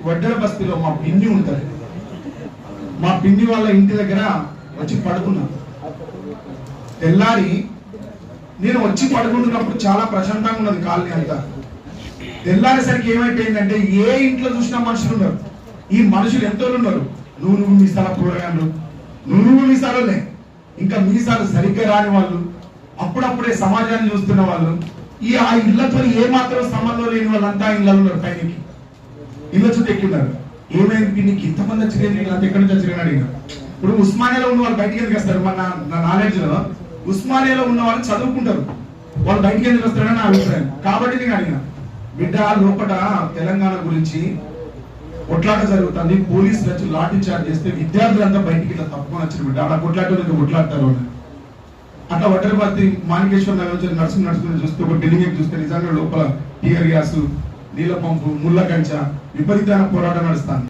వడ్డెర బస్తీలో మా పిన్ని ఉంటుంది. మా పిన్ని వాళ్ళ ఇంటి దగ్గర వచ్చి పడుకున్నా. తెల్లారి నేను వచ్చి పడుకుంటున్నప్పుడు చాలా ప్రశాంతంగా ఉన్నది కాలనీ అంతా. తెల్లారేసరికి ఏమైపోయిందంటే ఏ ఇంట్లో చూసినా మనుషులు ఉన్నారు. ఈ మనుషులు ఎంతో ఉన్నారు. నువ్వు మీసాల కూరగాయలు, నువ్వు మీసాలే, ఇంకా మీసాలు సరిగ్గా రాని వాళ్ళు, అప్పుడప్పుడే సమాజాన్ని చూస్తున్న వాళ్ళు, ఆ ఇళ్లతో ఏ మాత్రం సంబంధం లేని వాళ్ళంతా ఇళ్ళలో ఉన్నారు. పైకి ఇళ్ళ చుట్టూ ఎక్కి ఉన్నారు. ఏమైంది నీకు ఇంతమంది వచ్చింది, అంత ఎక్కడి నుంచి వచ్చిన అడిగిన. ఇప్పుడు ఉస్మానియాలో ఉన్న వాళ్ళు బయటికి ఎందుకు వస్తారు? మన నా నాలెడ్జ్ లో ఉస్మానియాలో ఉన్న వాళ్ళు చదువుకుంటారు, వాళ్ళు బయటికి ఎందుకు వస్తారని నా అభిప్రాయం. కాబట్టి నేను అడిగిన, బిడ్డ లోపల తెలంగాణ గురించి కొట్లాట జరుగుతుంది, పోలీసులు వచ్చి లాఠీ చార్జ్ చేస్తే విద్యార్థులంతా బయటికి ఇట్లా తప్పుకొని వచ్చిన బిడ్డ అలా కొట్లాడతారు అని. అట్లా వడ్డరపర్తి మాణికేశ్వర నగర్ నుంచి నడుచుకుని చూస్తే ఒక బిల్డింగ్ చూస్తే నిజంగా లోపల టీఆర్ గ్యాస్, నీళ్ళ పంపు, ముళ్ళ కంచ విపరీతమైన పోరాటం నడుస్తాను.